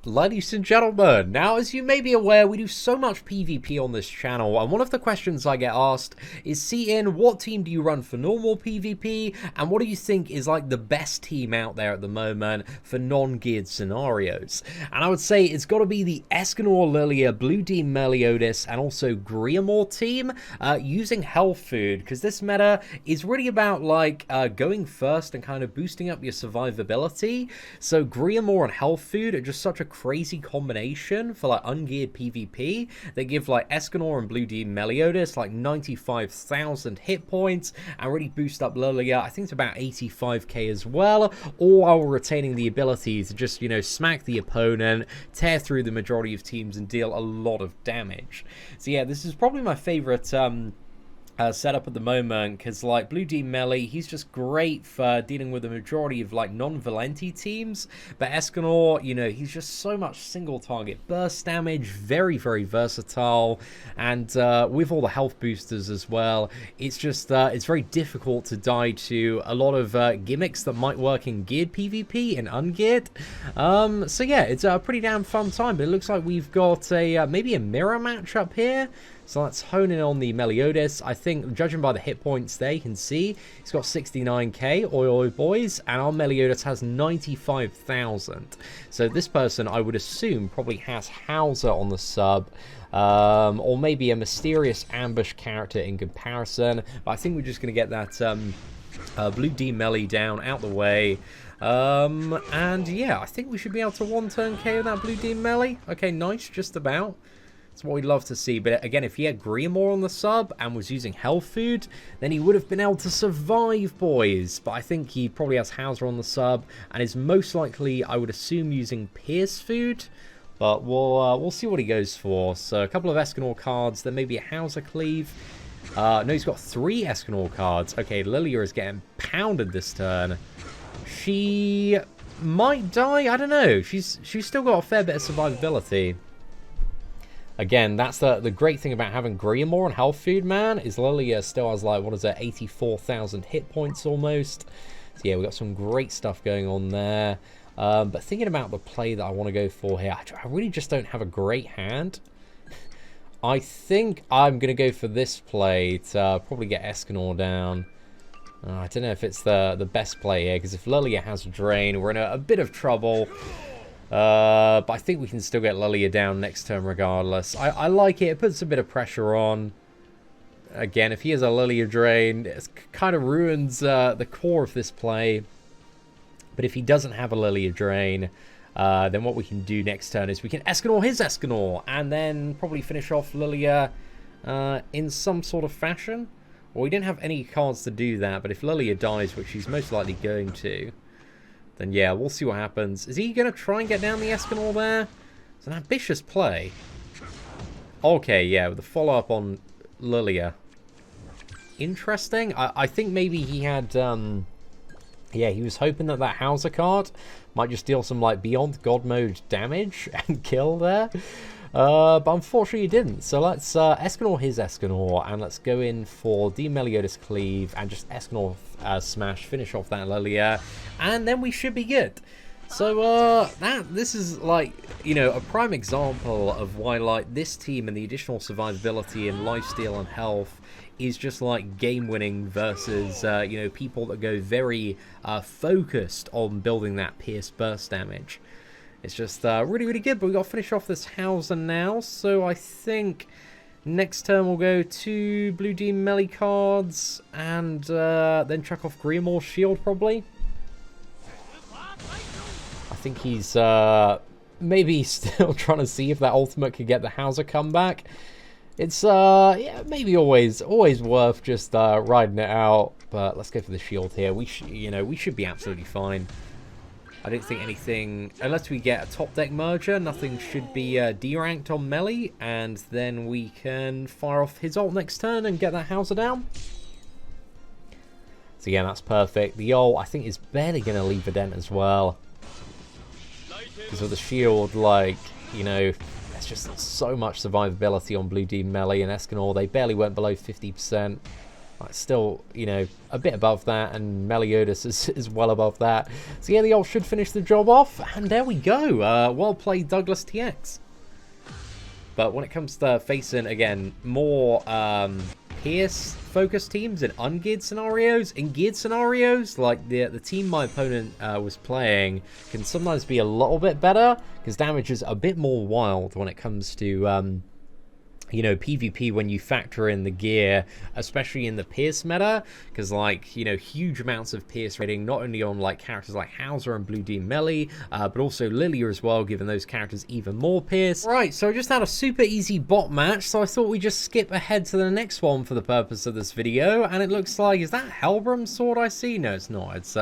Ladies and gentlemen, now as you may be aware, we do so much PvP on this channel, and one of the questions I get asked is, Seatin, what team do you run for normal PvP, and what do you think is like the best team out there at the moment for non-geared scenarios? And I would say it's got to be the Escanor, Lilia, Blue Demon Meliodas, and also Griamore team using health food, because this meta is really about like going first and kind of boosting up your survivability. So Griamore and health food are just such a crazy combination for like ungeared PvP. They give like Escanor and Blue Demon Meliodas like 95,000 hit points and really boost up Lilia. I think it's about 85k as well, all while retaining the ability to just, you know, smack the opponent, tear through the majority of teams and deal a lot of damage. So yeah, this is probably my favorite setup at the moment, because like Blue Demon Melee, he's just great for dealing with the majority of like non-Valenti teams, but Escanor, you know, he's just so much single target burst damage, very versatile, and with all the health boosters as well, it's just it's very difficult to die to a lot of gimmicks that might work in geared PvP and ungeared. So yeah, it's a pretty damn fun time, but it looks like we've got a maybe a mirror match up here. So let's hone in on the Meliodas. I think, judging by the hit points there, you can see he's got 69k, oi boys, and our Meliodas has 95,000. So this person, I would assume, probably has Howzer on the sub, or maybe a mysterious ambush character in comparison. But I think we're just going to get that Blue Demon Melee down, out the way. And yeah, I think we should be able to one-turn KO that Blue Demon Melee. Okay, nice, just about. That's what we'd love to see. But again, if he had Griamore on the sub and was using health food, then he would have been able to survive, boys. But I think he probably has Howzer on the sub and is most likely, I would assume, using Pierce food. But we'll see what he goes for. So a couple of Escanor cards, then maybe a Howzer cleave. No, he's got 3 Escanor cards. Okay, Lilia is getting pounded this turn. She might die. I don't know. She's still got a fair bit of survivability. Again, that's the great thing about having Griamore and health food, man, is Lilia still has like, what is it, 84,000 hit points almost. So yeah, we've got some great stuff going on there. But thinking about the play that I want to go for here, I really just don't have a great hand. I think I'm going to go for this play to probably get Escanor down. I don't know if it's the best play here, because if Lilia has a drain, we're in a bit of trouble. But I think we can still get Lilia down next turn regardless. I like it. It puts a bit of pressure on. Again, if he has a Lilia drain, it kind of ruins the core of this play. But if he doesn't have a Lilia drain, then what we can do next turn is we can Escanor his Escanor, and then probably finish off Lilia in some sort of fashion. Well, we didn't have any cards to do that, but if Lilia dies, which she's most likely going to, then yeah, we'll see what happens. Is he going to try and get down the Escanor there? It's an ambitious play. Okay, yeah, with the follow-up on Lilia. Interesting. I think maybe he had... yeah, he was hoping that that Howzer card might just deal some, like, beyond God mode damage and kill there. But unfortunately he didn't. So let's Escanor his Escanor, and let's go in for Demon Meliodas cleave and just Escanor smash, finish off that Lilia, and then we should be good. So this is like, you know, a prime example of why like this team and the additional survivability and lifesteal and health is just like game winning versus you know, people that go very focused on building that pierce burst damage. It's just really good, but we've got to finish off this Howzer now, so I think next turn we'll go to Blue Demon Melee cards, and then chuck off Griamore's shield, probably. I think he's maybe still trying to see if that ultimate could get the Howzer comeback. It's yeah, maybe always worth just riding it out, but let's go for the shield here. We should be absolutely fine. I don't think anything, unless we get a top deck merger, nothing should be D-ranked on melee, and then we can fire off his ult next turn and get that Howzer down. So yeah, that's perfect. The ult, I think, is barely going to leave a dent as well. Because with the shield, like, you know, there's just so much survivability on Blue Demon Melee and Escanor. They barely went below 50%. Still, you know, a bit above that, and Meliodas is well above that. So yeah, the ult should finish the job off, and there we go. Well played, Douglas TX. But when it comes to facing, again, more Pierce-focused teams in ungeared scenarios, in geared scenarios, like the team my opponent was playing, can sometimes be a little bit better, because damage is a bit more wild when it comes to... you know, PvP when you factor in the gear, especially in the Pierce meta, because, like, you know, huge amounts of Pierce rating, not only on, like, characters like Howzer and Blue Demon Melee, but also Lilia as well, giving those characters even more Pierce. Right, so I just had a super easy bot match, so I thought we'd just skip ahead to the next one for the purpose of this video, and it looks like, is that Helbram sword I see? No, it's not. It's,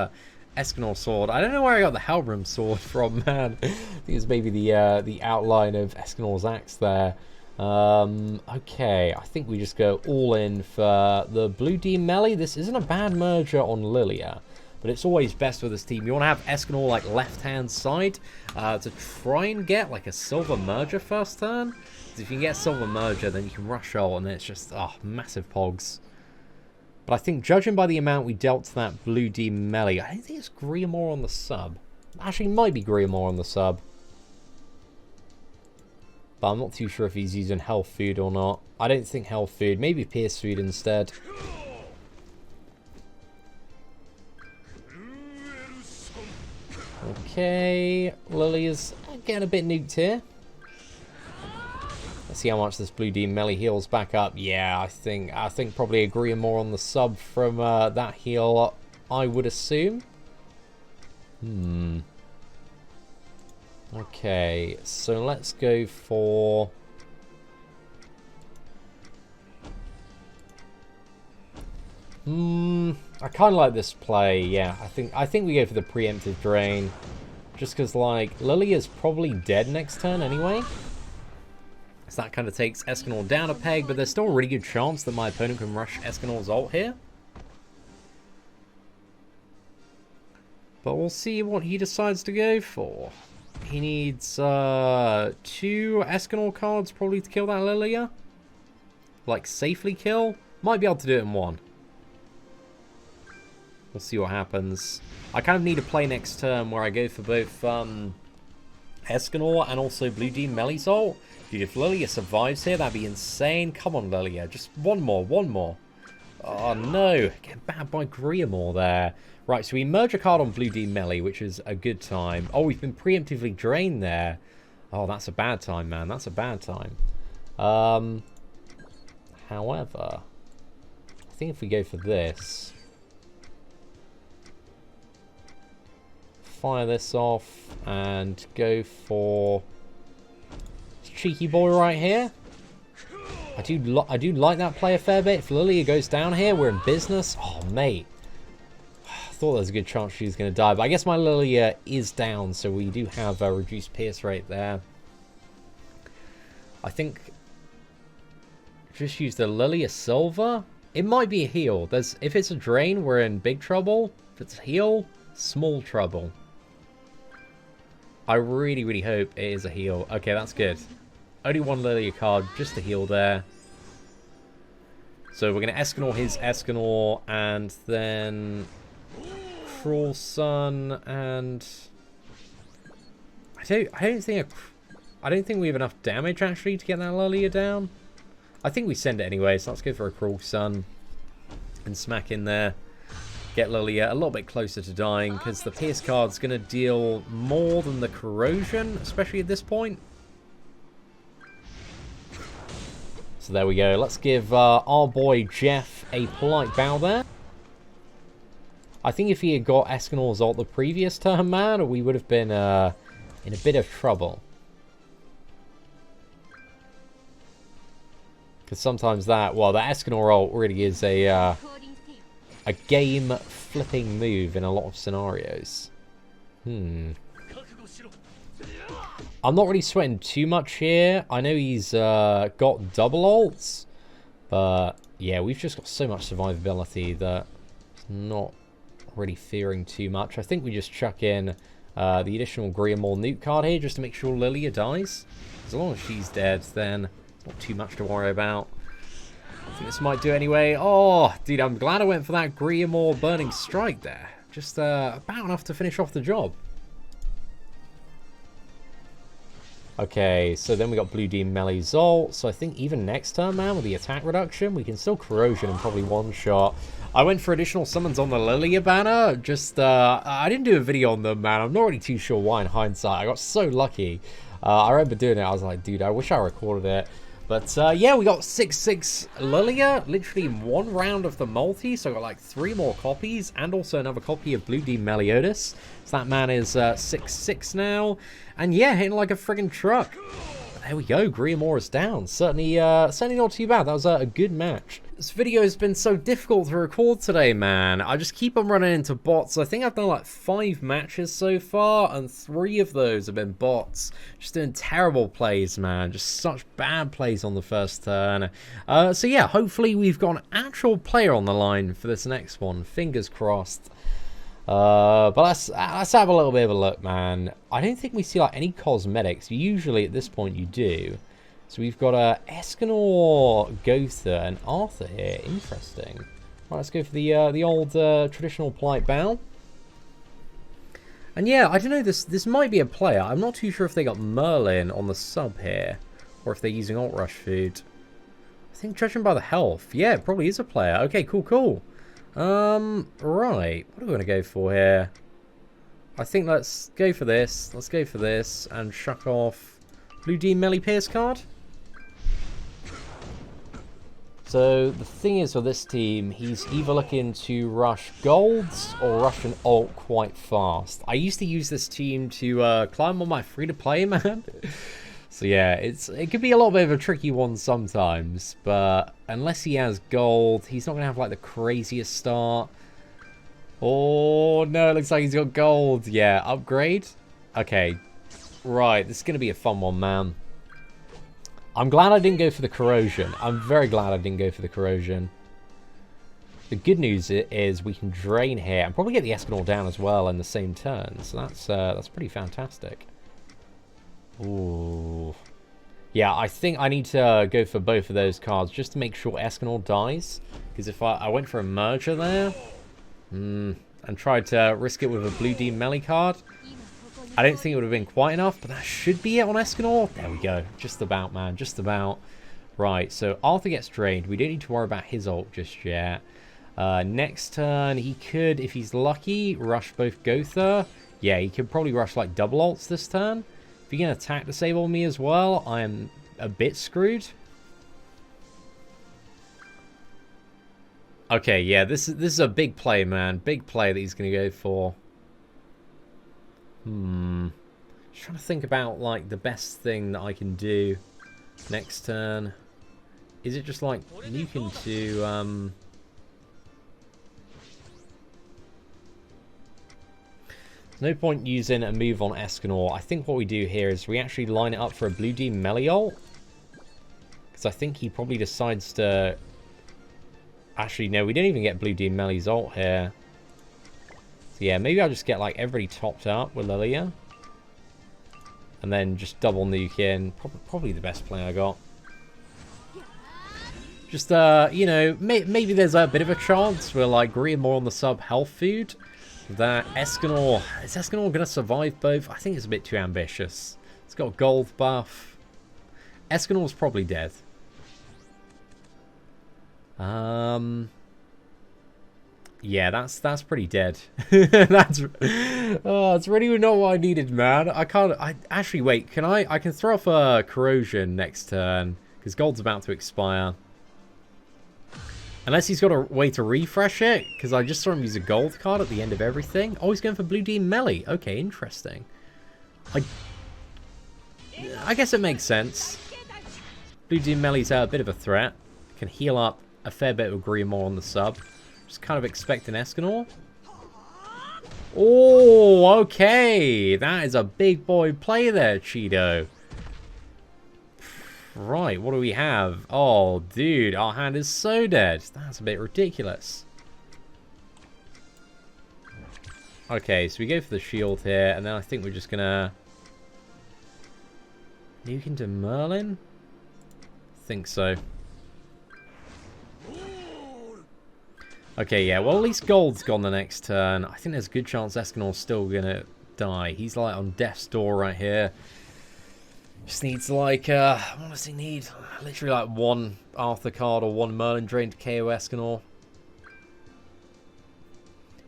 Escanor sword. I don't know where I got the Helbram sword from, man. I think it's maybe the outline of Escanor's axe there. Okay, I think we just go all in for the Blue Demon Melee. This isn't a bad merger on Lilia, but it's always best for this team. You want to have Escanor like left-hand side to try and get like a silver merger first turn. If you can get silver merger, then you can rush all, and then it's just massive pogs. But I think judging by the amount we dealt to that Blue Demon Melee, I don't think it's Griamore on the sub. Actually, it might be Griamore on the sub. But I'm not too sure if he's using health food or not. I don't think health food. Maybe Pierce food instead. Okay. Lilia's getting a bit nuked here. Let's see how much this Blue Demon Melee heals back up. Yeah, I think probably a Griamore on the sub from that heal, I would assume. Okay, so let's go for... I kind of like this play, yeah. I think we go for the preemptive drain. Just because, like, Lilia's probably dead next turn anyway. So that kind of takes Escanor down a peg, but there's still a really good chance that my opponent can rush Escanor's ult here. But we'll see what he decides to go for. He needs 2 Escanor cards probably to kill that Lilia. Like, safely kill. Might be able to do it in 1. We'll see what happens. I kind of need a play next turn where I go for both Escanor and also Blue Demon Melee's ult. Dude, if Lilia survives here, that'd be insane. Come on, Lilia. Just one more. Oh, no. Getting battered by Griamore there. Right, so we merge a card on Blue Demon Melee, which is a good time. Oh, we've been preemptively drained there. Oh, that's a bad time, man. That's a bad time. However, I think if we go for this... Fire this off and go for... this cheeky boy right here. I do like that play a fair bit. If Lilia goes down here, we're in business. Oh, mate. I thought there was a good chance she was going to die, but I guess my Lilia is down, so we do have a reduced Pierce rate there. I think just use the Lilia Silver. It might be a heal. If it's a drain, we're in big trouble. If it's a heal, small trouble. I really, really hope it is a heal. Okay, that's good. Only one Lilia card, just a heal there. So we're going to Escanor his Escanor, and then Cruel Sun, and I don't think we have enough damage actually to get that Lilia down. I think we send it anyway, so let's go for a Cruel Sun and smack in there. Get Lilia a little bit closer to dying, because the Pierce card's going to deal more than the Corrosion, especially at this point. So there we go. Let's give our boy Jeff a polite bow there. I think if he had got Escanor's ult the previous turn, man, we would have been in a bit of trouble. Because sometimes that Escanor ult really is a game-flipping move in a lot of scenarios. I'm not really sweating too much here. I know he's got double ults, but yeah, we've just got so much survivability that it's not really fearing too much. I think we just chuck in the additional Griamore nuke card here just to make sure Lilia dies. As long as she's dead, then not too much to worry about. think this might do anyway. Oh, dude, I'm glad I went for that Griamore Burning Strike there. Just about enough to finish off the job. Okay, so then we got Blue Demon Melly's ult. So I think even next turn, man, with the attack reduction, we can still corrosion and probably one-shot. I went for additional summons on the Lilia banner. Just, I didn't do a video on them, man. I'm not really too sure why in hindsight. I got so lucky. I remember doing it. I was like, dude, I wish I recorded it. But, yeah, we got 6/6 Lilia, literally in one round of the multi. So I got, like, 3 more copies and also another copy of Blue Demon Meliodas. So that man is 6/6 now. And, yeah, hitting like a friggin' truck. There we go, Griamore is down. Certainly not too bad. That was a good match. This video has been so difficult to record today, man. I just keep on running into bots. I think I've done like 5 matches so far, and 3 of those have been bots. Just doing terrible plays, man. Just such bad plays on the first turn. So yeah, hopefully we've got an actual player on the line for this next one. Fingers crossed. But let's have a little bit of a look, man. I don't think we see like any cosmetics. Usually at this point you do. So we've got Escanor, Gotha, and Arthur here. Interesting. Right, let's go for the old traditional polite bow. And yeah, I don't know. This might be a player. I'm not too sure if they got Merlin on the sub here, or if they're using alt rush food. I think judging by the health, yeah, it probably is a player. Okay, cool. Right. What are we gonna go for here? I think let's go for this. Let's go for this and shuck off Blue Demon Melly Pierce card. So the thing is with this team, he's either looking to rush golds or rush an ult quite fast. I used to use this team to climb on my free-to-play, man. So yeah, it could be a little bit of a tricky one sometimes, but unless he has gold, he's not going to have like the craziest start. Oh no, it looks like he's got gold. Yeah, upgrade. Okay, right, this is going to be a fun one, man. I'm glad I didn't go for the corrosion. I'm very glad I didn't go for the corrosion. The good news is we can drain here and probably get the Escanor down as well in the same turn. So that's pretty fantastic. Ooh. Yeah, I think I need to go for both of those cards just to make sure Escanor dies. Because if I went for a merger there and tried to risk it with a Blue Demon Melly card, I don't think it would have been quite enough, but that should be it on Escanor. There we go. Just about, man. Just about. Right, so Arthur gets drained. We don't need to worry about his ult just yet. Next turn, he could, if he's lucky, rush both Gotha. Yeah, he could probably rush like double ults this turn. If he can attack disable me as well, I am a bit screwed. Okay, yeah, this is a big play, man. Big play that he's going to go for. Just trying to think about like the best thing that I can do next turn. Is it just like nuke into there's no point using a move on Escanor. I think what we do here is we actually line it up for a Blue Demon Melly ult. Because I think he probably decides to... Actually, no, we didn't even get Blue Demon Melly's ult here. So yeah, maybe I'll just get like everybody topped up with Lilia. And then just double nuke in. Probably the best play I got. Just, you know, maybe there's a bit of a chance we're like Griamore on the sub health food. That Escanor, is Escanor going to survive both? I think it's a bit too ambitious. It's got a gold buff. Escanor's probably dead. Yeah, that's pretty dead. That's really not what I needed, man. Actually wait, I can throw off a corrosion next turn because gold's about to expire. Unless he's got a way to refresh it, because I just saw him use a gold card at the end of everything. Oh, he's going for Blue Demon Melly. Okay, interesting. I guess it makes sense. Blue Demon Melly's a bit of a threat. Can heal up a fair bit of Griamore on the sub. Just kind of expect an Escanor. Oh, okay. That is a big boy play there, Cheeto. Right, what do we have? Oh, dude, our hand is so dead. That's a bit ridiculous. Okay, so we go for the shield here, and then I think we're just gonna nuke into Merlin? I think so. Okay, yeah, well, at least gold's gone the next turn. I think there's a good chance Escanor's still gonna die. He's, like, on death's door right here. Just needs, like, what does he need? Literally, like, one Arthur card or one Merlin drain to KO Escanor.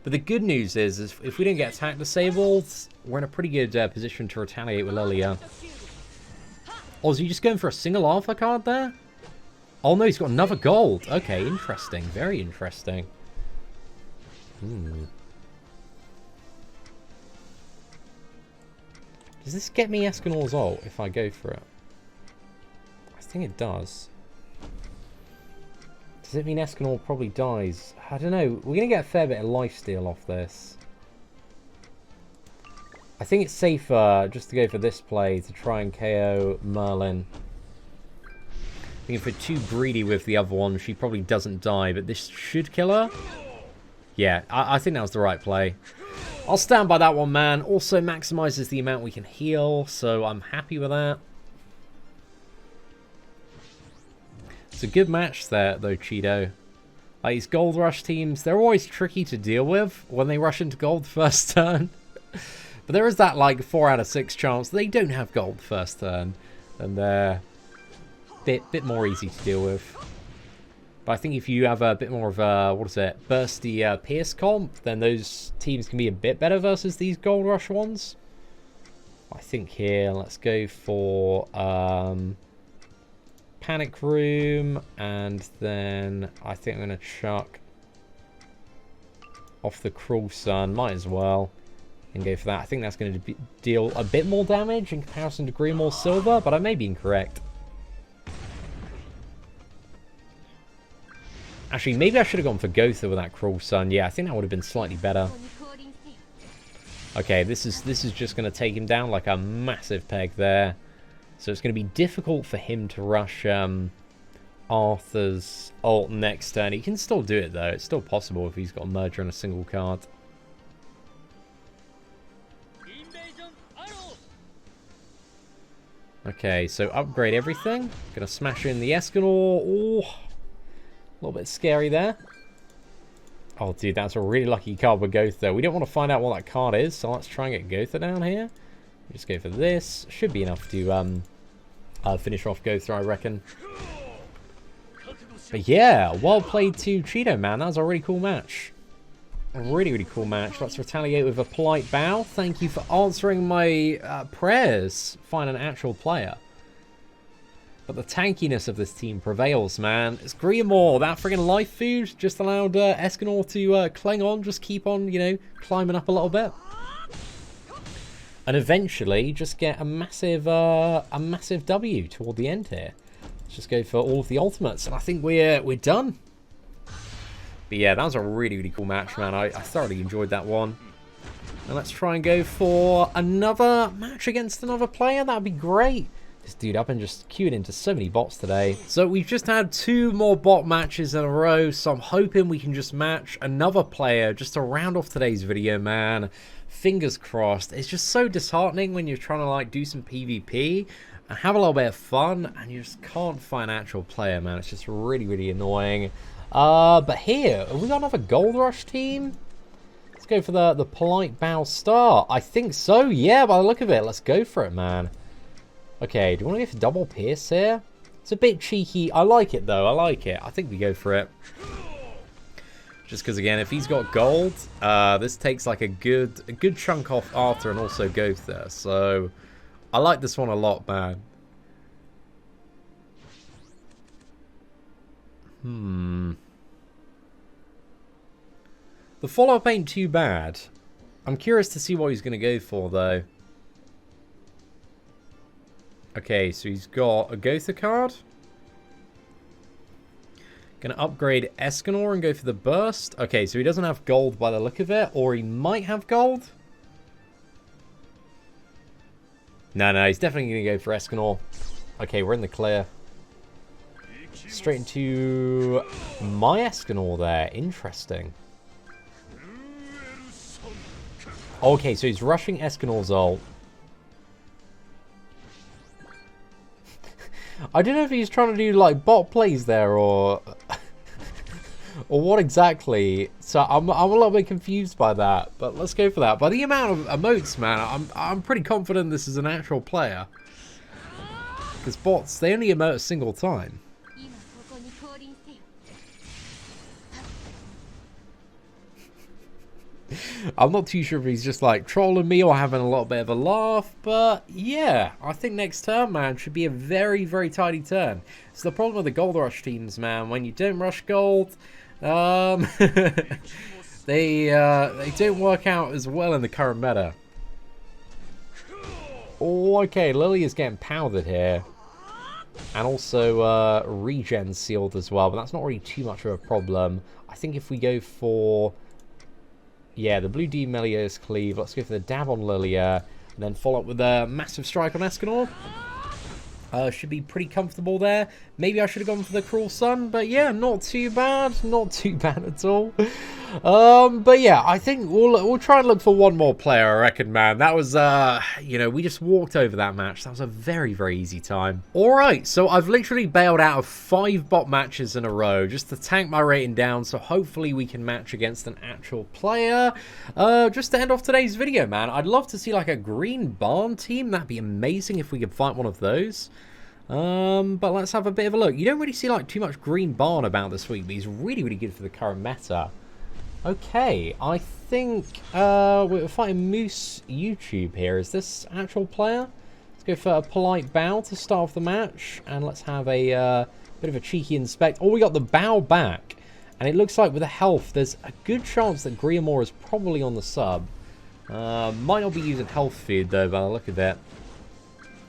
But the good news is if we don't get attack disabled, we're in a pretty good position to retaliate with Lilia. Oh, is he just going for a single Arthur card there? Oh no, he's got another gold. Okay, interesting. Very interesting. Does this get me Escanor's ult if I go for it? I think it does. Does it mean Escanor probably dies? I don't know. We're going to get a fair bit of lifesteal off this. I think it's safer just to go for this play to try and KO Merlin. I think if we're too greedy with the other one, she probably doesn't die, but this should kill her. Yeah, I think that was the right play. I'll stand by that one, man. Also maximizes the amount we can heal, so I'm happy with that. It's a good match there, though, Cheeto. Like, these gold rush teams, they're always tricky to deal with when they rush into gold first turn. But there is that, like, 4 out of 6 chance they don't have gold first turn. And they're bit more easy to deal with. But I think if you have a bit more of a, what is it, bursty Pierce comp, then those teams can be a bit better versus these gold rush ones. I think here, let's go for Panic Room, and then I think I'm going to chuck off the Cruel Sun, might as well, and go for that. I think that's going to deal a bit more damage in comparison to Griamore Silver, but I may be incorrect. Actually, maybe I should have gone for Gotha with that Cruel Sun. Yeah, I think that would have been slightly better. Okay, this is just going to take him down like a massive peg there. So it's going to be difficult for him to rush Arthur's ult next turn. He can still do it, though. It's still possible if he's got a merger on a single card. Okay, so upgrade everything. Gonna smash in the Escanor. Oh, a little bit scary there. Oh, dude, that's a really lucky card with Gotha. We don't want to find out what that card is, so let's try and get Gotha down here. Just go for this. Should be enough to finish off Gotha, I reckon. But yeah, well played to Cheeto, man. That was a really cool match. A really, really cool match. Let's retaliate with a polite bow. Thank you for answering my prayers. Find an actual player. But the tankiness of this team prevails, man. It's Griamore. That friggin' life food just allowed Escanor to cling on. Just keep on, you know, climbing up a little bit. And eventually just get a massive W toward the end here. Let's just go for all of the ultimates. And I think we're done. But yeah, that was a really, really cool match, man. I thoroughly enjoyed that one. And let's try and go for another match against another player. That'd be great. This dude up and just queued into so many bots today. So we've just had 2 more bot matches in a row. So I'm hoping we can just match another player just to round off today's video, man. Fingers crossed. It's just so disheartening when you're trying to like do some PvP and have a little bit of fun and you just can't find an actual player, man. It's just really, really annoying. But here, have we got another Gold Rush team? Let's go for the polite bow star. I think so, yeah, by the look of it. Let's go for it, man. Okay, do you want to go for double Pierce here? It's a bit cheeky. I like it, though. I like it. I think we go for it. Just because, again, if he's got gold, this takes like a good chunk off Arthur and also Gotha. So, I like this one a lot, man. The follow-up ain't too bad. I'm curious to see what he's going to go for, though. Okay, so he's got a Gotha card. Gonna upgrade Escanor and go for the burst. Okay, so he doesn't have gold by the look of it, or he might have gold. No, he's definitely gonna go for Escanor. Okay, we're in the clear. Straight into my Escanor there. Interesting. Okay, so he's rushing Escanor's ult. I don't know if he's trying to do like bot plays there or Or what exactly? So I'm a little bit confused by that, but let's go for that. By the amount of emotes, man, I'm pretty confident this is an actual player. Because bots, they only emote a single time. I'm not too sure if he's just like trolling me or having a little bit of a laugh, but yeah, I think next turn, man, should be a very, very tidy turn. It's the problem with the gold rush teams, man. When you don't rush gold, they don't work out as well in the current meta. Oh, okay, Lilia's getting powdered here. And also regen sealed as well, but that's not really too much of a problem. I think if we go for... yeah, the blue Demon Meliodas cleave. Let's go for the dab on Lilia. And then follow up with a massive strike on Escanor. Should be pretty comfortable there. Maybe I should have gone for the Cruel Sun. But yeah, not too bad. Not too bad at all. But yeah, I think we'll try and look for one more player, I reckon, man. That was, you know, we just walked over that match. That was a very, very easy time. Alright, so I've literally bailed out of 5 bot matches in a row just to tank my rating down, so hopefully we can match against an actual player. Just to end off today's video, man, I'd love to see like a green barn team. That'd be amazing if we could find one of those. But let's have a bit of a look. You don't really see like too much green barn about this week, but he's really, really good for the current meta. Okay, I think we're fighting Moose YouTube here. Is this actual player? Let's go for a polite bow to start off the match, and let's have a bit of a cheeky inspect. Oh, we got the bow back, and it looks like with the health, there's a good chance that Griamore is probably on the sub. Might not be using health food though, by the look of it.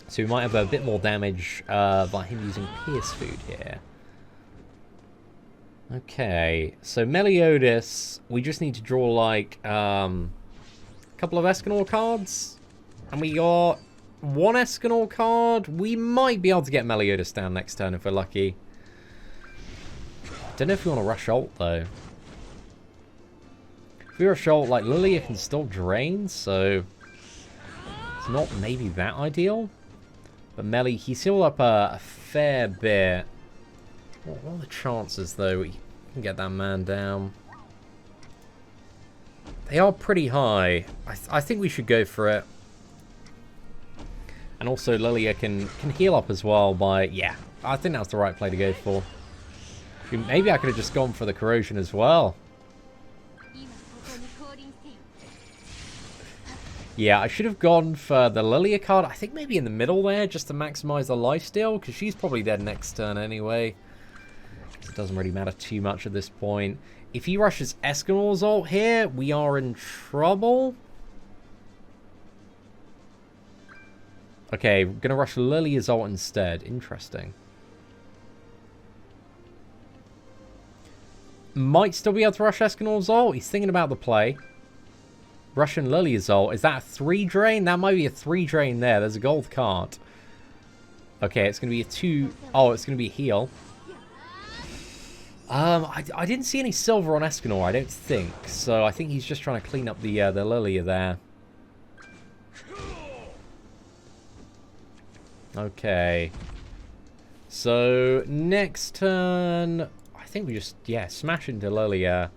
So we might have a bit more damage by him using Pierce food here. Okay, so Meliodas, we just need to draw like a couple of Escanor cards. And we got one Escanor card. We might be able to get Meliodas down next turn if we're lucky. Don't know if we want to rush ult though. If we rush ult, like Lilia can still drain, so it's not maybe that ideal. But Melly, he's healed up a fair bit. What are the chances, though, we can get that man down? They are pretty high. I think we should go for it. And also, Lilia can heal up as well by... yeah, I think that's the right play to go for. Maybe I could have just gone for the corrosion as well. Yeah, I should have gone for the Lilia card. I think maybe in the middle there, just to maximize the lifesteal, because she's probably dead next turn anyway. It doesn't really matter too much at this point. If he rushes Escanor's ult here, we are in trouble. Okay, we're going to rush Lilia's ult instead. Interesting. Might still be able to rush Escanor's ult. He's thinking about the play. Russian Lilia's ult. Is that a 3 drain? That might be a 3 drain there. There's a gold card. Okay, it's going to be a 2... oh, it's going to be a heal. I didn't see any silver on Escanor, I don't think. So I think he's just trying to clean up the Lilia there. Okay. So next turn, I think we just, yeah, smash into Lilia.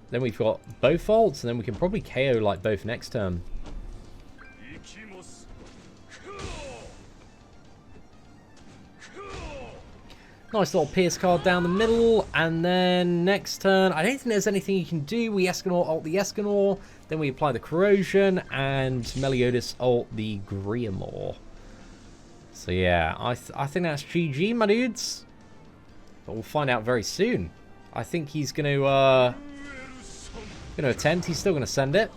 Then we've got both ults, and then we can probably KO like both next turn. Nice little Pierce card down the middle, and then next turn, I don't think there's anything you can do. We Escanor ult the Escanor, then we apply the corrosion, and Meliodas ult the Griamore. So yeah, I think that's GG, my dudes. But we'll find out very soon. I think he's going to attempt. He's still going to send it.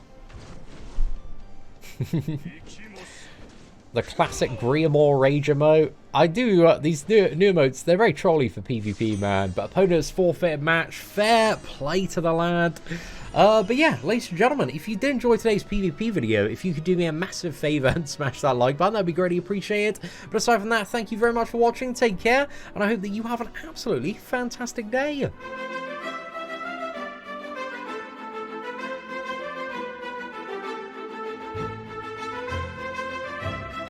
The classic Griamore rage emote. I do, these new emotes, they're very trolly for PvP, man. But opponents forfeited match. Fair play to the lad. But yeah, ladies and gentlemen, if you did enjoy today's PvP video, if you could do me a massive favor and smash that like button, that'd be greatly appreciated. But aside from that, thank you very much for watching. Take care, and I hope that you have an absolutely fantastic day.